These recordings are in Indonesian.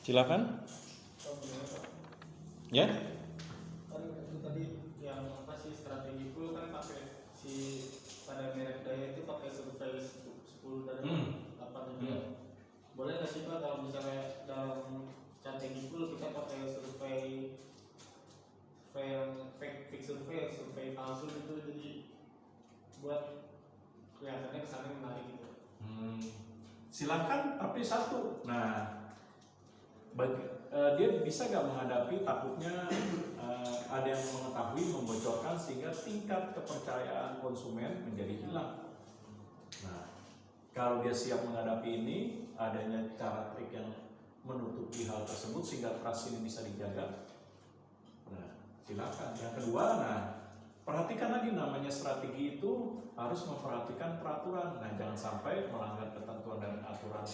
Silakan. Ya. Kan itu tadi yang apa sih strategi full kan pakai si pada merek daya itu pakai survei 10 dari 8 itu. Boleh nggak sih Pak kalau misalnya dalam strategi full kita pakai survei fake survei palsu itu, jadi buat kelihatannya kesannya menarik gitu. Silakan, tapi satu. Nah, dia bisa nggak menghadapi takutnya ada yang mengetahui, membocorkan sehingga tingkat kepercayaan konsumen menjadi hilang. Nah, kalau dia siap menghadapi ini, adanya cara trik yang menutupi hal tersebut sehingga trust ini bisa dijaga. Nah, silakan. Yang kedua, perhatikan lagi, namanya strategi itu harus memperhatikan peraturan. Nah, jangan sampai melanggar ketentuan dan aturan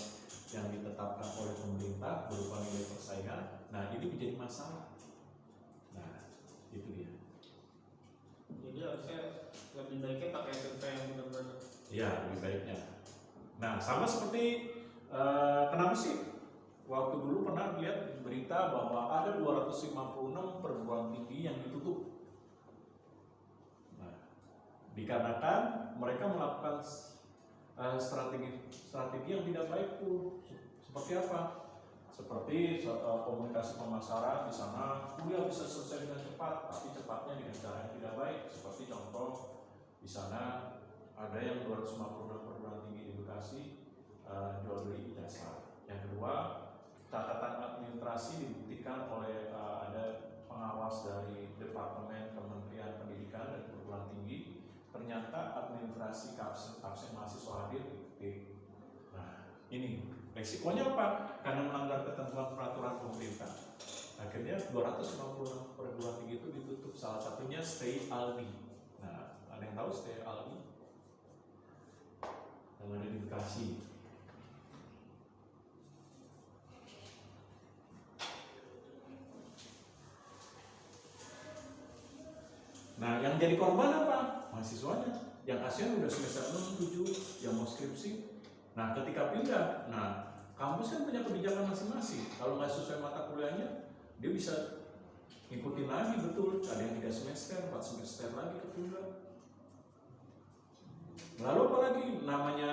yang ditetapkan oleh pemerintah berupa nilai persaingan. Nah, ini menjadi masalah. Nah, itu dia. Jadi harusnya lebih baiknya pakai survei yang benar-benar. Ya, lebih baiknya. Nah, sama seperti kenapa sih waktu dulu pernah lihat berita bahwa ada 256 perguruan tinggi yang ditutup. Nah, dikarenakan mereka melakukan strategi yang tidak baik tuh. Seperti apa? Seperti komunikasi pemasaran, di sana kuliah bisa selesai dengan cepat, tapi cepatnya dengan cara yang tidak baik. Seperti contoh di sana ada yang 256 perguruan tinggi edukasi jual beli ijazah. Yang kedua, catatan administrasi dibuktikan oleh ada pengawas dari Departemen Kementerian Pendidikan dan Perguruan Tinggi. Ternyata administrasi absen mahasiswa hadir. Nah, ini resikonya apa? Karena melanggar ketentuan peraturan pemerintah. Akhirnya 256 perguruan tinggi itu ditutup. Salah satunya Stay Aldi. Nah, ada yang tahu Stay Aldi? Yang ada di Bekasi. Nah, yang jadi korban apa? Mahasiswanya. Yang ASEAN udah semester 6, 7, yang mau skripsi. Nah, ketika pindah, kampus kan punya kebijakan masing-masing. Kalau nggak sesuai mata kuliahnya, dia bisa ngikutin lagi, betul. Ada yang 3 semester, 4 semester lagi ketunda. Lalu apalagi namanya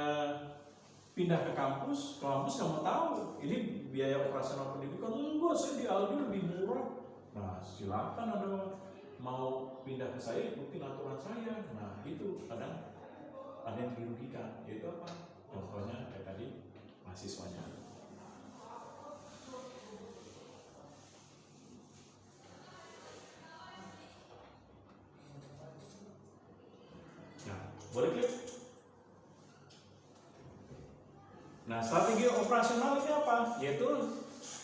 pindah ke kampus nggak mau tahu. Ini biaya operasional pendidikan, enggak, saya di Aldi lebih murah. Nah, silakan Anda mau pindah ke saya, ikutin aturan saya. Nah, itu kadang ada yang dirugikan. Yaitu apa? Contohnya kayak tadi, mahasiswanya. Nah, boleh klik. Nah, strategi operasional ini apa? Yaitu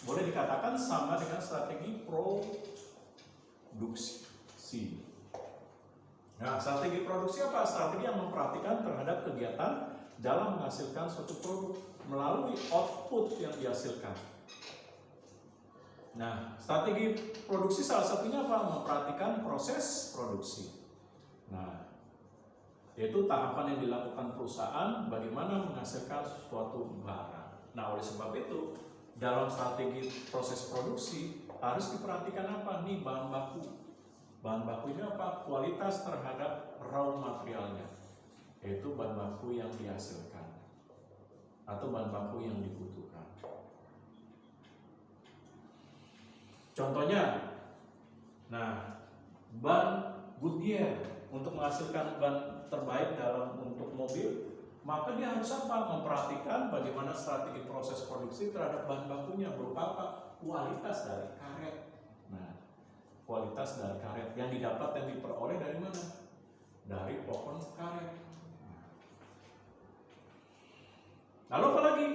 boleh dikatakan sama dengan strategi produksi. Nah, strategi produksi apa? Strategi yang memperhatikan terhadap kegiatan dalam menghasilkan suatu produk melalui output yang dihasilkan. Nah, strategi produksi salah satunya apa? Memperhatikan proses produksi. Nah, yaitu tahapan yang dilakukan perusahaan bagaimana menghasilkan suatu barang. Nah, oleh sebab itu, dalam strategi proses produksi harus diperhatikan apa? Nih, bahan baku. Bahan bakunya apa? Kualitas terhadap raw materialnya, yaitu bahan baku yang dihasilkan atau bahan baku yang dibutuhkan. Contohnya, ban Goodyear untuk menghasilkan ban terbaik dalam untuk mobil, maka dia harus apa? Memperhatikan bagaimana strategi proses produksi terhadap bahan bakunya, berupa apa? Kualitas dari karet. Nah, kualitas dari karet yang didapat dan diperoleh dari mana? Dari pohon karet. Lalu apalagi?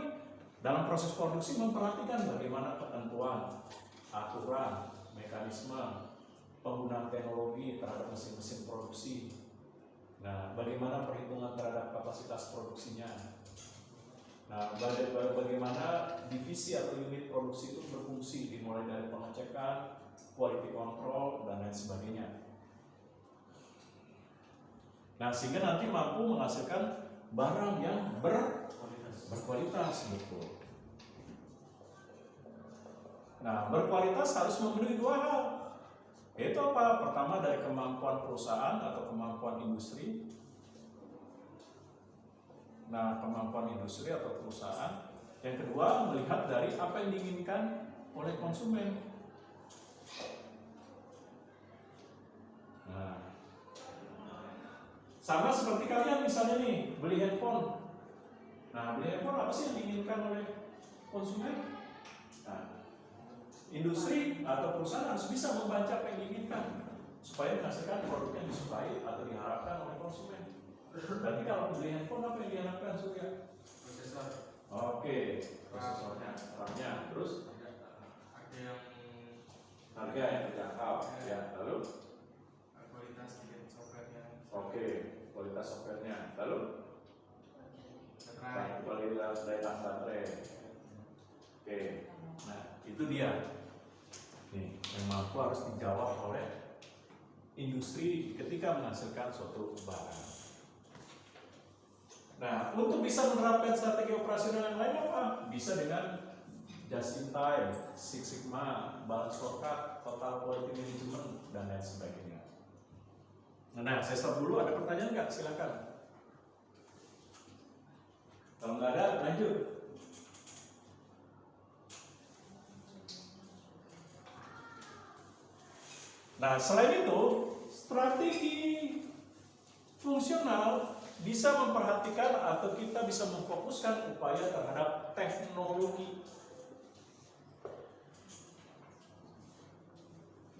Dalam proses produksi memperhatikan bagaimana ketentuan, aturan, mekanisme, penggunaan teknologi terhadap mesin-mesin produksi. Nah, bagaimana perhitungan terhadap kapasitas produksinya. Nah, bagaimana divisi atau unit produksi itu berfungsi, dimulai dari pengecekan, quality control, dan lain sebagainya. Nah, sehingga nanti mampu menghasilkan barang yang berkualitas, betul. Nah, berkualitas harus memenuhi dua hal. Yaitu apa? Pertama dari kemampuan perusahaan atau kemampuan industri. Nah, kemampuan industri atau perusahaan. Yang kedua, melihat dari apa yang diinginkan oleh konsumen. Nah, sama seperti kalian misalnya nih, beli handphone. Nah, beli handphone apa sih yang diinginkan oleh konsumen? Nah, industri atau perusahaan harus bisa membaca apa yang diinginkan supaya menghasilkan produk yang disukai atau diharapkan oleh konsumen. Berarti kalau beli handphone apa yang diharapkan Surya? Prosesor. Oke, prosesornya, RAM-nya, terus harga yang terjangkau. Ya, lalu? Kualitas softwarenya. Oke, kualitas softwarenya. Lalu? Baterai. Kualitas daya tahan baterai. Oke, nah itu dia. Nih, yang mampu harus dijawab oleh industri ketika menghasilkan suatu barang. Nah, untuk bisa menerapkan strategi operasional yang lain apa? Bisa dengan just in time, Six Sigma, balance scorecard, total quality management, dan lain sebagainya. Nah, saya stop dulu. Ada pertanyaan nggak? Silakan. Kalau nggak ada, lanjut. Nah, selain itu, strategi fungsional bisa memperhatikan atau kita bisa memfokuskan upaya terhadap teknologi.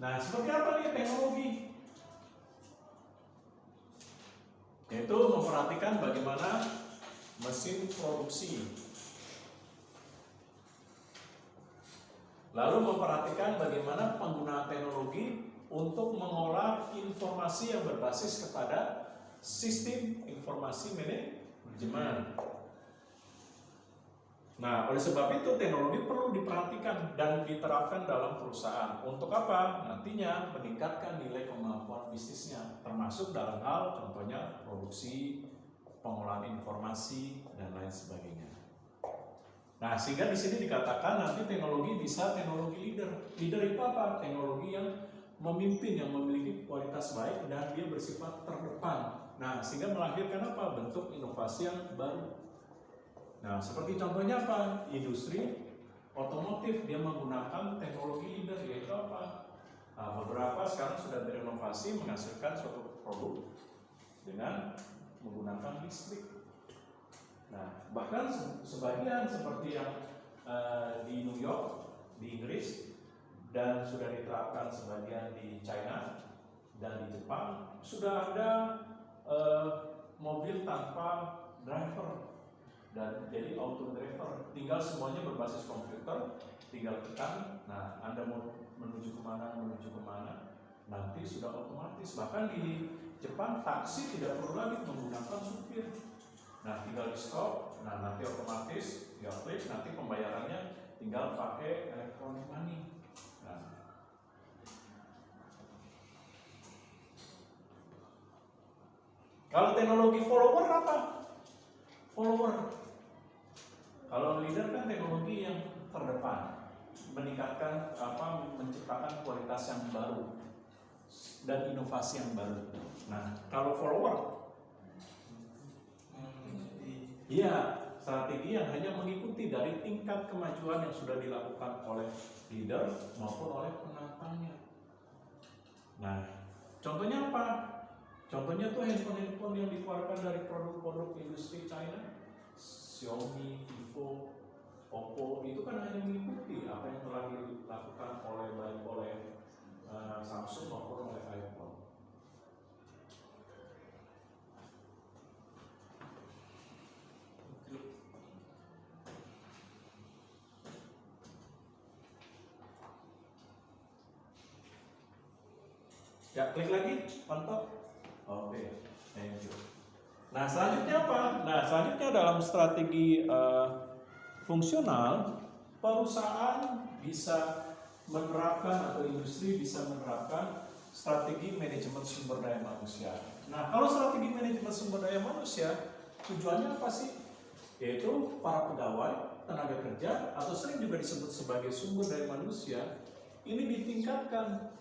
Nah, seperti apa nih teknologi? Yaitu memperhatikan bagaimana mesin produksi. Lalu memperhatikan bagaimana penggunaan teknologi untuk mengolah informasi yang berbasis kepada sistem informasi manajemen. Nah, oleh sebab itu teknologi perlu diperhatikan dan diterapkan dalam perusahaan. Untuk apa? Nantinya meningkatkan nilai kemampuan bisnisnya, termasuk dalam hal contohnya produksi, pengolahan informasi, dan lain sebagainya. Nah, sehingga di sini dikatakan nanti teknologi bisa teknologi leader. Leader itu apa? Teknologi yang memimpin, yang memiliki kualitas baik dan dia bersifat terdepan. Nah, sehingga melahirkan apa? Bentuk inovasi yang baru. Nah, seperti contohnya apa? Industri otomotif, dia menggunakan teknologi leader, yaitu apa? Nah, beberapa sekarang sudah berinovasi menghasilkan suatu produk dengan menggunakan listrik. Nah, bahkan sebagian seperti yang di New York, di Inggris, dan sudah diterapkan sebagian di China dan di Jepang, sudah ada mobil tanpa driver. Dan jadi auto driver, tinggal semuanya berbasis komputer, tinggal tekan, nah Anda mau menuju kemana, nanti sudah otomatis. Bahkan di Jepang taksi tidak perlu lagi menggunakan supir, nah tinggal di stop, nah nanti otomatis tinggal klik, nanti pembayarannya tinggal pakai electronic money. Nah, kalau teknologi follower apa? Follower. Kalau leader kan teknologi yang terdepan, meningkatkan menciptakan kualitas yang baru dan inovasi yang baru. Nah, kalau follower, iya, strategi yang hanya mengikuti dari tingkat kemajuan yang sudah dilakukan oleh leader maupun oleh penantangnya. Nah, contohnya apa? Contohnya tuh handphone yang dikeluarkan dari produk-produk industri China, Xiaomi, Vivo, Oppo, itu kan hanya mengikuti apa yang telah dilakukan oleh Samsung maupun oleh iPhone. Ya, klik lagi, mantap. Oke, thank you. Nah, selanjutnya apa? Nah, selanjutnya dalam strategi fungsional, perusahaan bisa menerapkan atau industri bisa menerapkan strategi manajemen sumber daya manusia. Nah, kalau strategi manajemen sumber daya manusia, tujuannya apa sih? Yaitu para pegawai tenaga kerja atau sering juga disebut sebagai sumber daya manusia ini ditingkatkan.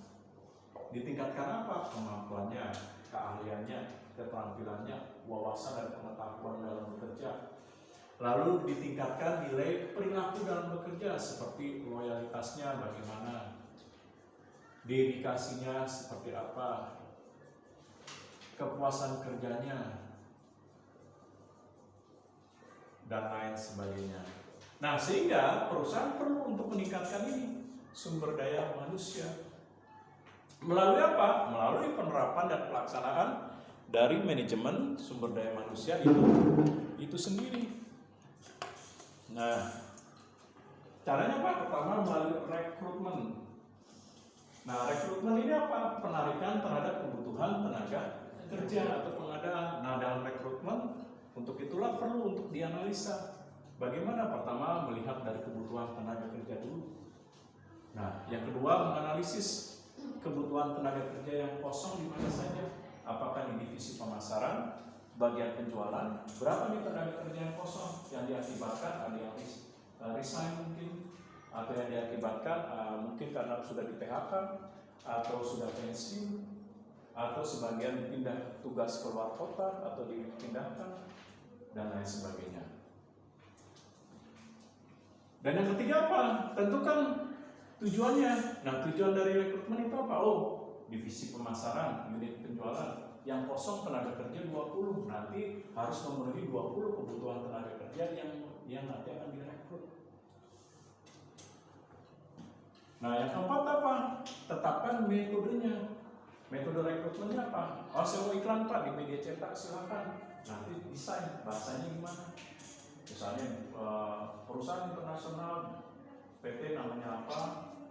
Ditingkatkan apa? Kemampuannya, keahliannya, keterampilannya, wawasan dan pengetahuan dalam bekerja. Lalu ditingkatkan nilai perilaku dalam bekerja seperti loyalitasnya bagaimana, dedikasinya seperti apa, kepuasan kerjanya, dan lain sebagainya. Nah, sehingga perusahaan perlu untuk meningkatkan ini sumber daya manusia. Melalui apa? Melalui penerapan dan pelaksanaan dari manajemen sumber daya manusia itu sendiri. Nah, caranya apa? Pertama melalui rekrutmen. Nah, rekrutmen ini apa? Penarikan terhadap kebutuhan tenaga kerja atau pengadaan. Nah, dalam rekrutmen untuk itulah perlu untuk dianalisa. Bagaimana? Pertama melihat dari kebutuhan tenaga kerja dulu. Nah, yang kedua menganalisis kebutuhan tenaga kerja yang kosong di mana saja. Apakah di divisi pemasaran, bagian penjualan, berapa nih tenaga kerja yang kosong yang diakibatkan ada yang resign mungkin, atau yang diakibatkan mungkin karena sudah di PHK atau sudah pensiun, atau sebagian pindah tugas keluar kota atau dipindahkan dan lain sebagainya. Dan yang ketiga apa? Tentukan tujuannya. Nah, tujuan dari rekrutmen itu apa? Oh, divisi pemasaran, unit penjualan yang kosong tenaga kerja 20, nanti harus memenuhi 20 kebutuhan tenaga kerja yang nanti akan direkrut. Nah, yang keempat apa? Tetapkan metodenya. Metode rekrutmennya apa? Oh, saya mau iklan Pak di media cetak, silakan. Nanti desain bahasanya gimana? Misalnya perusahaan internasional PT namanya apa,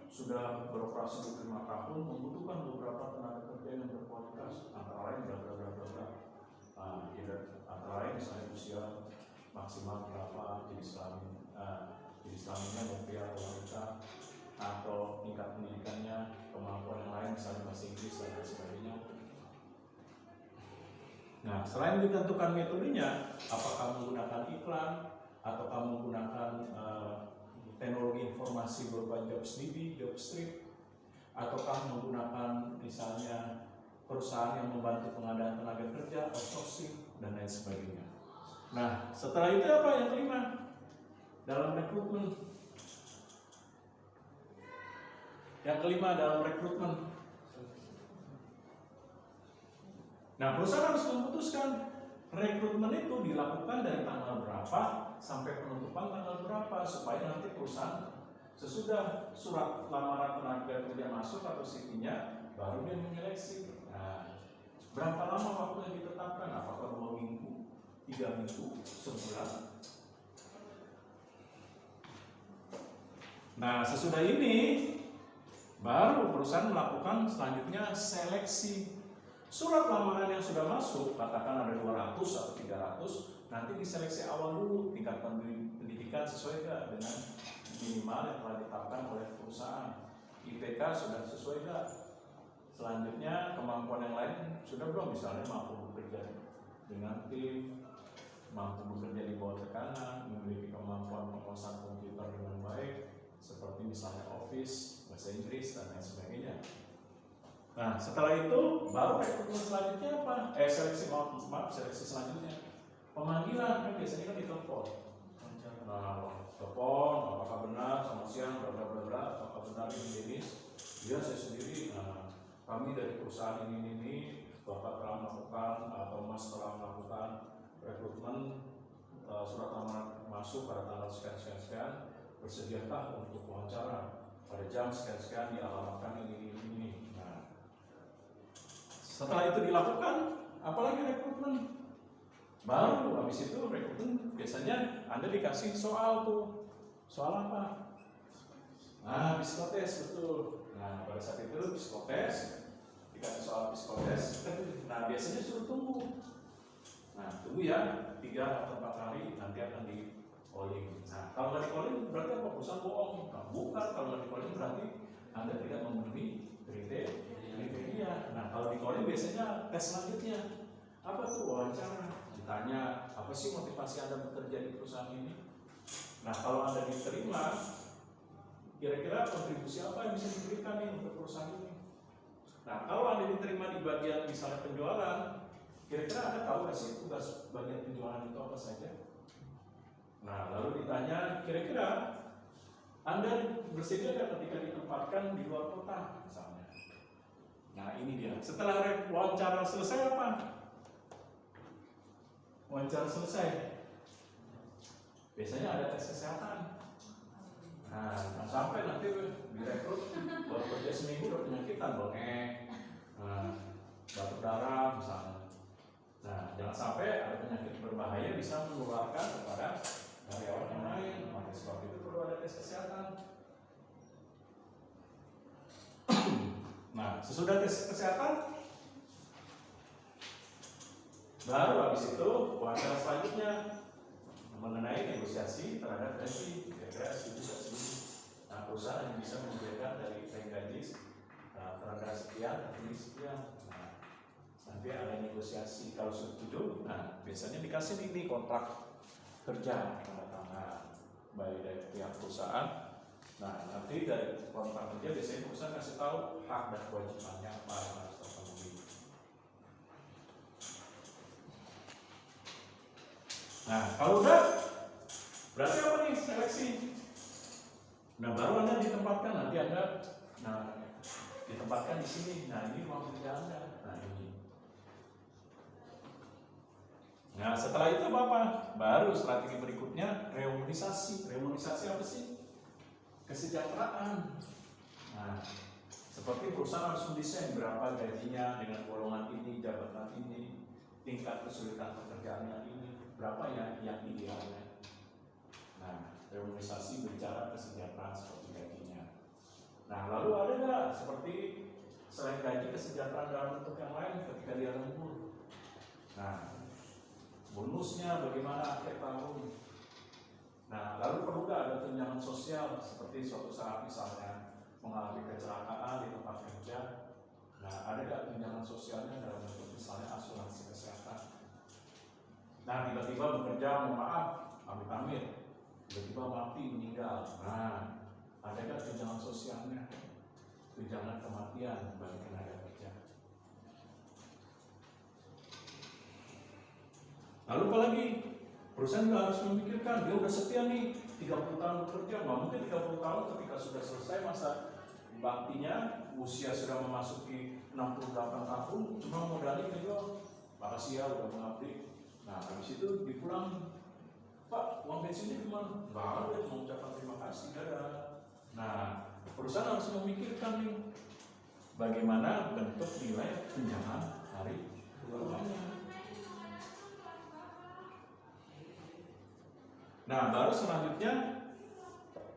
sudah beroperasi 25 tahun, membutuhkan beberapa tenaga kerja yang berkualitas, antara lain berapa. Antara lain misalnya usia maksimal berapa, jenis kelaminnya mau pria atau wanita, atau tingkat pendidikannya, kemampuan yang lain misalnya bahasa Inggris dan lain sebagainya. Nah, selain ditentukan metodenya, apakah menggunakan iklan atau kamu menggunakan teknologi informasi berupa job street, ataukah menggunakan misalnya perusahaan yang membantu pengadaan tenaga kerja, outsourcing, dan lain sebagainya. Nah, setelah itu apa yang kelima? Dalam rekrutmen. Yang kelima dalam rekrutmen. Nah, perusahaan harus memutuskan rekrutmen itu dilakukan dari tanggal berapa sampai penutupan tanggal berapa, supaya nanti perusahaan sesudah surat lamaran tenaga kerja masuk atau CV-nya baru dia menyeleksi. Nah, berapa lama waktu yang ditetapkan? Apakah 2 minggu, 3 minggu, sebulan? Nah, sesudah ini baru perusahaan melakukan selanjutnya seleksi. Surat lamaran yang sudah masuk, katakan ada 200 atau 300, nanti diseleksi awal dulu, tingkat pendidikan sesuai gak dengan minimal yang telah ditetapkan oleh perusahaan. IPK sudah sesuai gak? Selanjutnya kemampuan yang lain sudah belum, misalnya mampu bekerja dengan tim, mampu bekerja di bawah tekanan, memiliki kemampuan penguasaan komputer dengan baik, seperti misalnya Office, bahasa Inggris, dan lain sebagainya. Nah, setelah itu baru rekrutmen selanjutnya apa? Seleksi selanjutnya. Pemanggilan kan biasanya kan ditelepon. Nah, telepon, apakah benar selamat siang, bla, apakah benar ini? Iya, saya sendiri. Nah, kami dari perusahaan ini Bapak telah melakukan atau Mas telah melakukan rekrutmen, surat lamaran masuk pada tanggal sekian, bersediakah untuk wawancara pada jam sekian dialamatkan ini. Nah, setelah itu dilakukan, apalagi rekrutmen. Baru habis itu rekrutmen biasanya Anda dikasih soal tuh. Soal apa? Nah, psikotes, betul. Nah, pada saat itu psikotes, dikasih soal psikotes, nah biasanya suruh tunggu. Nah, tunggu ya 3 atau 4 hari, nanti akan di calling. Nah, kalau nggak di calling berarti apa? Perusahaan bohong. Nah, bukan, kalau nggak di calling berarti Anda tidak memenuhi kriteria. Nah, kalau di calling biasanya tes selanjutnya. Apa tuh? Wawancara. Ditanya, apa sih motivasi Anda bekerja di perusahaan ini? Nah, kalau Anda diterima, kira-kira kontribusi apa yang bisa diberikan nih untuk perusahaan ini? Nah, kalau Anda diterima di bagian misalnya penjualan, kira-kira Anda tahu nggak sih tugas bagian penjualan itu apa saja? Nah, lalu ditanya, kira-kira Anda bersedia nggak ketika ditempatkan di luar kota misalnya? Nah, ini dia. Setelah wawancara selesai apa? Wawancara selesai. Biasanya ada tes kesehatan. Nah, jangan sampai nanti direkrut baru kerja seminggu udah penyakitan bengek, batuk darah misalnya. Nah, jangan sampai ada penyakit berbahaya bisa menularkan kepada karyawan yang lain. Maka sebab itu perlu ada tes kesehatan. Nah, sesudah tes kesehatan, baru habis itu wawancara selanjutnya mengenai negosiasi terhadap gaji. Kira-kira setuju nggak setuju? Nah, perusahaan yang bisa memberikan dari gaji terhadap sekian, ini sekian. Nah, nanti ada negosiasi. Kalau setuju, nah biasanya dikasih ini kontrak kerja tanda tangan baik dari pihak perusahaan. Nah, nanti dari kontrak kerja biasanya perusahaan kasih tahu hak dan kewajibannya apa yang harus terpenuhi. Nah, kalau udah, berarti apa nih seleksi? Nah, baru Anda ditempatkan, nanti Anda ditempatkan di sini. Nah, ini ruang kerja Anda. Nah, ini. Nah, setelah itu apa? Baru strategi berikutnya remunerasi. Remunerasi apa sih? Kesejahteraan. Nah, seperti perusahaan harus mendesain berapa gajinya dengan golongan ini, jabatan ini, tingkat kesulitan pekerjaannya ini, berapa yang idealnya. Nah, remunerasi berbicara kesejahteraan seperti gajinya. Nah, lalu ada nggak seperti selain gaji kesejahteraan dalam bentuk yang lain ketika dia lembur? Nah, bonusnya bagaimana akhir tahun? Nah, lalu perlu nggak ada tunjangan sosial seperti suatu saat misalnya mengalami kecelakaan di tempat kerja? Nah, ada nggak tunjangan sosialnya dalam bentuk misalnya asuransi kesehatan? Nah, tiba-tiba bekerja, mohon maaf, amit-amit, tiba-tiba mati meninggal. Nah, ada nggak tunjangan sosialnya? Tunjangan kematian bagi tenaga kerja. Lalu apalagi? Perusahaan juga harus memikirkan, dia udah setia nih 30 tahun bekerja, nggak mungkin 30 tahun ketika sudah selesai masa baktinya, usia sudah memasuki 68 tahun, cuma modalnya juga, makasih ya udah mengabdi. Nah, habis itu dipulang, Pak, uang bensinnya gimana? Nggak ada, cuma ucapan terima kasih, dadah. Nah, perusahaan harus memikirkan nih, bagaimana bentuk nilai tunjangan hari keluarganya. Nah, baru selanjutnya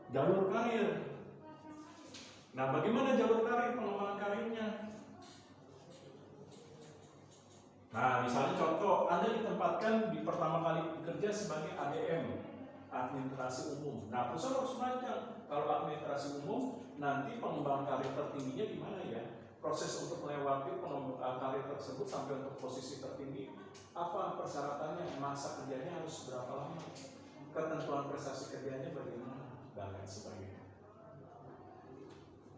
jalur karir. Nah, bagaimana jalur karir, pengembangan karirnya? Nah, misalnya contoh, Anda ditempatkan di pertama kali bekerja sebagai ADM, administrasi umum. Nah, perusahaan harus merancang, kalau administrasi umum, nanti pengembangan karir tertingginya di mana ya? Proses untuk melewati karir tersebut sampai untuk posisi tertinggi, apa persyaratannya, masa kerjanya harus berapa lama? Ketentuan prestasi kerjanya bagaimana, dan lain sebagainya.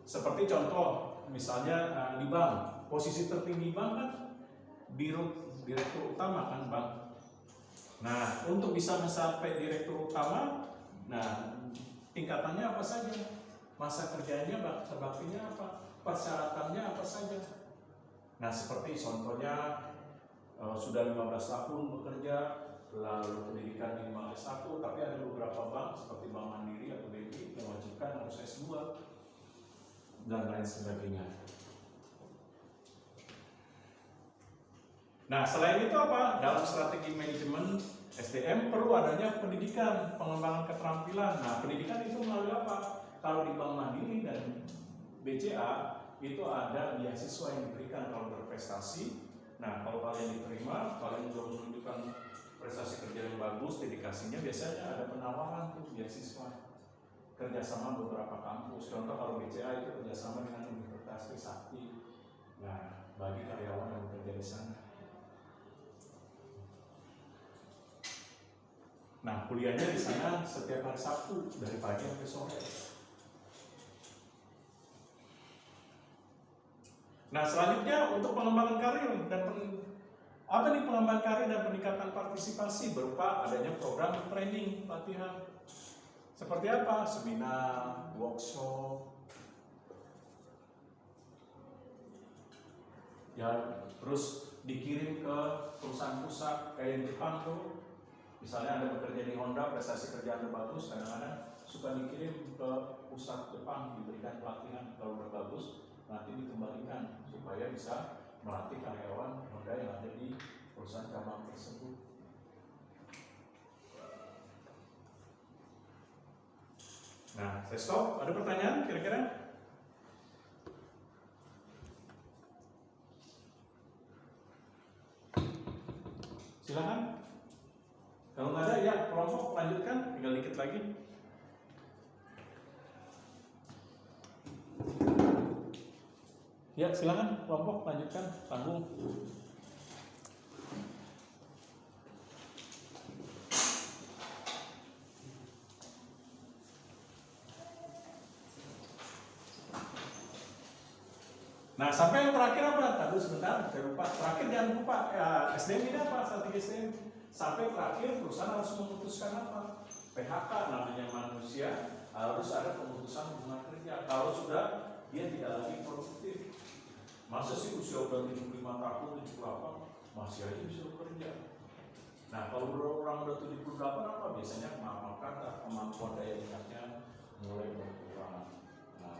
Seperti contoh, misalnya di bank, posisi tertinggi bank kan direktur utama kan bank. Nah, untuk bisa mencapai direktur utama, nah tingkatannya apa saja, masa kerjanya, baktinya apa, persyaratannya apa saja. Nah, seperti contohnya sudah 15 tahun bekerja, lalu pendidikan minimal S1, tapi ada beberapa bank seperti Bank Mandiri atau BRI yang mewajibkan harus S2 dan lain sebagainya. Nah, selain itu apa? Dalam strategi manajemen SDM perlu adanya pendidikan, pengembangan keterampilan. Nah, pendidikan itu melalui apa? Kalau di Bank Mandiri dan BCA itu ada beasiswa yang diberikan kalau berprestasi. Nah, kalau kalian diterima, kalian juga menunjukkan prestasi kerja yang bagus, dedikasinya, biasanya ada penawaran tuh beasiswa kerjasama beberapa kampus. Contoh kalau BCA itu kerjasama dengan Universitas Trisakti. Nah, bagi karyawan yang bekerja di sana. Nah, kuliahnya di sana setiap hari Sabtu dari pagi sampai sore. Nah, selanjutnya untuk pengembangan karir dan apa nih pengembangan karir dan peningkatan partisipasi berupa adanya program training pelatihan. Seperti apa? Seminar, workshop. Ya, terus dikirim ke perusahaan pusat kayak di Jepang tuh. Misalnya Anda bekerja di Honda, prestasi kerja Anda bagus, kadang-kadang suka dikirim ke pusat Jepang, diberikan pelatihan. Kalau udah bagus, nanti dikembalikan supaya bisa melatih karyawan Honda yang ada di perusahaan cabang tersebut. Nah, saya stop. Ada pertanyaan kira-kira? Silakan. Kalau nggak ada, ya kelompok lanjutkan, tinggal dikit lagi. Ya, silakan kelompok lanjutkan, tanggung. Nah, sampai yang terakhir apa? Tadi sebentar, saya lupa. Terakhir jangan lupa, ya, SDM ini apa? Strategi SDM. Sampai terakhir perusahaan harus memutuskan apa? PHK namanya manusia, harus ada pemutusan hubungan kerja. Kalau sudah dia tidak lagi produktif. Masa sih usia udah 75 tahun, 78 masih aja bisa bekerja. Nah, kalau orang udah 78 apa? Biasanya maaf kata kemampuan daya ingatnya mulai berkurang. Nah,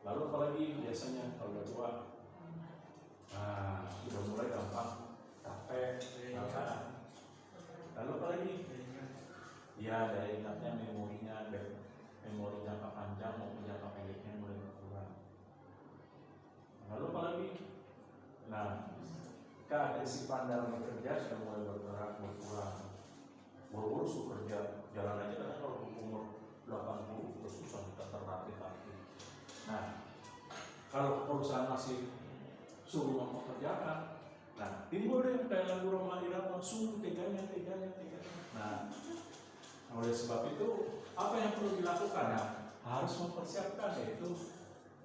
lalu apalagi biasanya kalau udah tua, udah mulai gampang capek, lalu apalagi? Ya, daya ingatnya, memori jangka panjang maupun jangka pendeknya mulai berkurang. Lalu apalagi? Nah, keagresifan dalam bekerja sudah mulai berkurang. Buru-buru suruh kerja, jalan aja karena kalau umur 80 udah susah kita terlatih lagi. Nah, kalau perusahaan masih suruh mempekerjakan, nah timbul deh kayak lagu Roma Irama, suruh teganya. Nah, oleh sebab itu apa yang perlu dilakukan? Nah, harus mempersiapkan, yaitu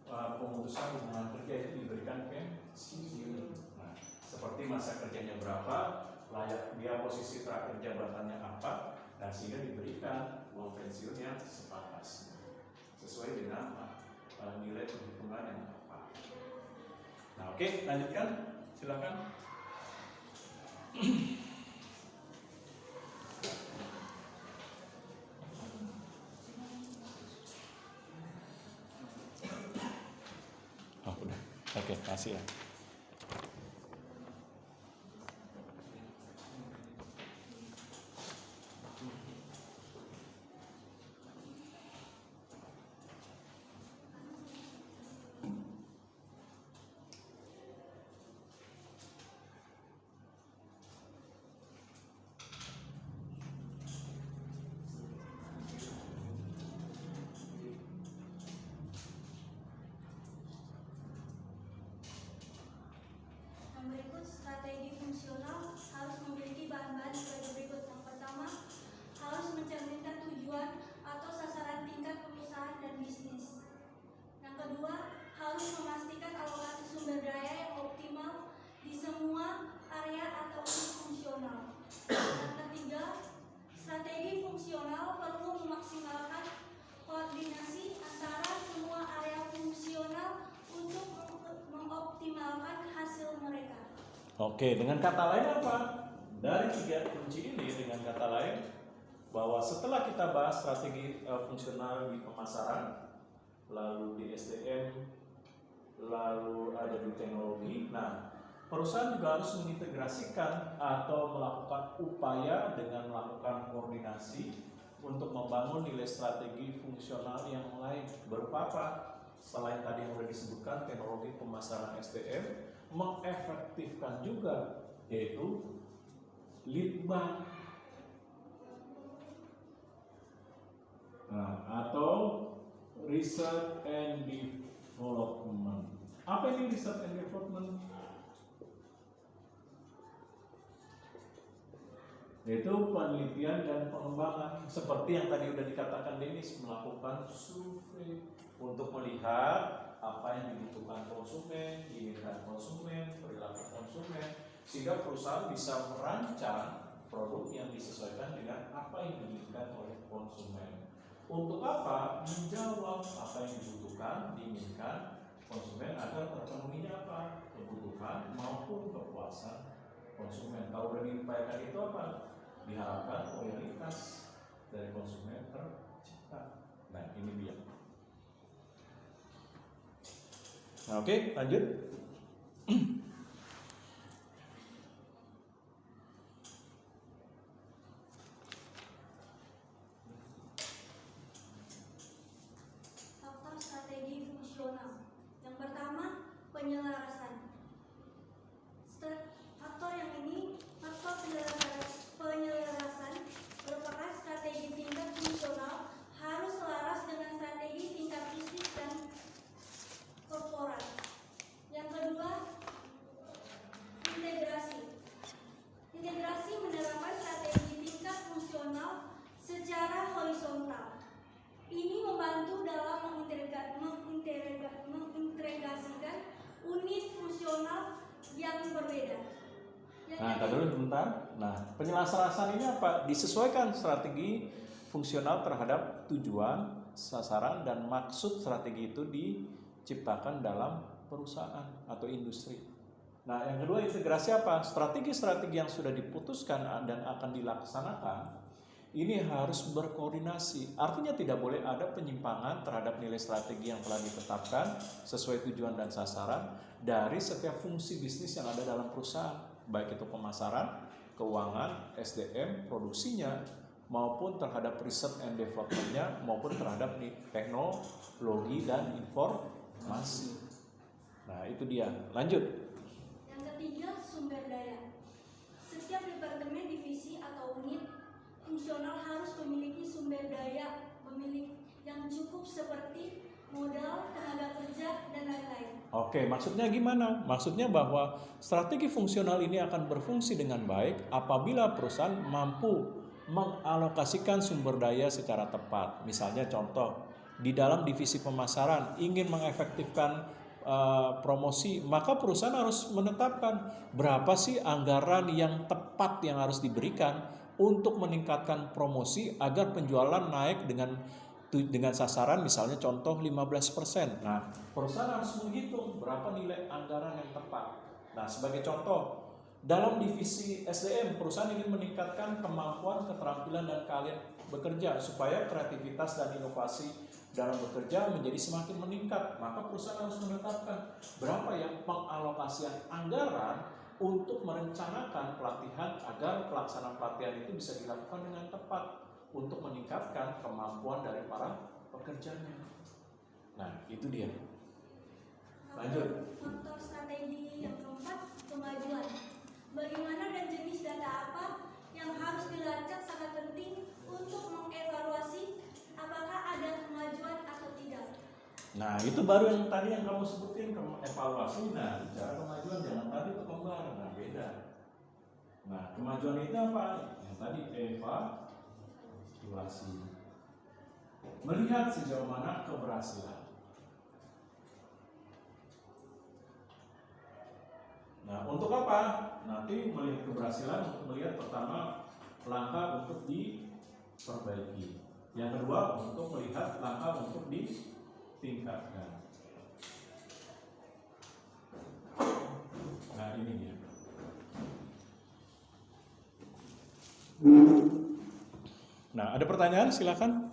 pemutusan hubungan kerja itu diberikan pensiun. Nah, seperti masa kerjanya berapa, layak dia posisi terakhir jabatannya apa, dan sehingga diberikan uang pensiun yang sepantasnya sesuai dengan nilai perhitungan yang tepat. Nah, oke, lanjutkan, silakan. Oh, udah. Oke, kasih ya. Berikut strategi fungsional harus memiliki bahan-bahan sebagai berikut. Yang pertama, harus mencerminkan tujuan atau sasaran tingkat perusahaan dan bisnis. Yang kedua, harus memastikan alokasi sumber daya yang optimal di semua area atau unit fungsional. Yang ketiga, strategi fungsional perlu memaksimalkan koordinasi antara semua area fungsional untuk mengoptimalkan hasil mereka. Oke, dengan kata lain apa? Dari tiga kunci ini, dengan kata lain, bahwa setelah kita bahas strategi fungsional di pemasaran, lalu di SDM, lalu ada di teknologi. Nah, perusahaan juga harus mengintegrasikan atau melakukan upaya dengan melakukan koordinasi untuk membangun nilai strategi fungsional yang lain. Berupa apa? Selain tadi yang sudah disebutkan, teknologi pemasaran SDM, mengefektifkan juga, yaitu lead bank. Nah, atau research and development. Apa ini research and development? yaitu penelitian dan pengembangan seperti yang tadi udah dikatakan Dennis, melakukan survei untuk melihat apa yang dibutuhkan konsumen, diinginkan konsumen, perilaku konsumen, sehingga perusahaan bisa merancang produk yang disesuaikan dengan apa yang diinginkan oleh konsumen. Untuk apa? Menjawab apa yang dibutuhkan, diinginkan konsumen agar terpenuhinya apa? Kebutuhan maupun kepuasan konsumen. Kalau udah diupayakan itu apa? Diharapkan loyalitas dari konsumen tercipta. Nah, ini dia. Nah, oke, lanjut. Faktor strategi fungsional. Yang pertama, penyelarasan. Faktor yang ini, faktor penyelarasan merupakan strategi tingkat fungsional harus selaras dengan strategi tingkat bisnis dan korporat. Yang kedua, integrasi. Integrasi menerapkan strategi tingkat fungsional secara horizontal. Ini membantu dalam mengintegrasikan unit fungsional yang berbeda. Nah, kita dulu sebentar. Nah, penyelarasan ini apa? Disesuaikan strategi fungsional terhadap tujuan, sasaran, dan maksud strategi itu diciptakan dalam perusahaan atau industri. Nah, yang kedua integrasi apa? Strategi-strategi yang sudah diputuskan dan akan dilaksanakan ini harus berkoordinasi. Artinya tidak boleh ada penyimpangan terhadap nilai strategi yang telah ditetapkan sesuai tujuan dan sasaran dari setiap fungsi bisnis yang ada dalam perusahaan, baik itu pemasaran, keuangan, SDM, produksinya, maupun terhadap riset and development-nya, maupun terhadap teknologi dan informasi. Nah, itu dia. Lanjut. Yang ketiga, sumber daya. Setiap departemen, divisi, atau unit fungsional harus memiliki sumber daya yang cukup seperti modal, tenaga kerja, dan lain-lain. Oke, maksudnya gimana? Maksudnya bahwa strategi fungsional ini akan berfungsi dengan baik apabila perusahaan mampu mengalokasikan sumber daya secara tepat. Misalnya contoh, di dalam divisi pemasaran ingin mengefektifkan promosi, maka perusahaan harus menetapkan berapa sih anggaran yang tepat yang harus diberikan untuk meningkatkan promosi agar penjualan naik dengan sasaran misalnya contoh 15%. Nah, perusahaan harus menghitung berapa nilai anggaran yang tepat. Nah, sebagai contoh, dalam divisi SDM, perusahaan ingin meningkatkan kemampuan, keterampilan, dan keahlian bekerja supaya kreativitas dan inovasi dalam bekerja menjadi semakin meningkat. Maka perusahaan harus menetapkan berapa yang pengalokasian anggaran untuk merencanakan pelatihan agar pelaksanaan pelatihan itu bisa dilakukan dengan tepat untuk meningkatkan kemampuan dari para pekerjanya. Nah, itu dia. Lanjut. Faktor strategi yang keempat, kemajuan. Bagaimana dan jenis data apa yang harus dilacak sangat penting untuk mengevaluasi apakah ada kemajuan atau tidak. Nah, itu baru yang tadi yang kamu sebutin, evaluasi. Nah, bicara kemajuan jangan tadi itu kembar, nah beda. Nah, kemajuan itu apa? Yang tadi evaluasi. Melihat sejauh mana keberhasilan. Nah, untuk apa? Nanti melihat keberhasilan untuk melihat pertama langkah untuk diperbaiki. Yang kedua untuk melihat langkah untuk ditingkatkan. Nah, ini dia. Nah, ada pertanyaan? Silakan.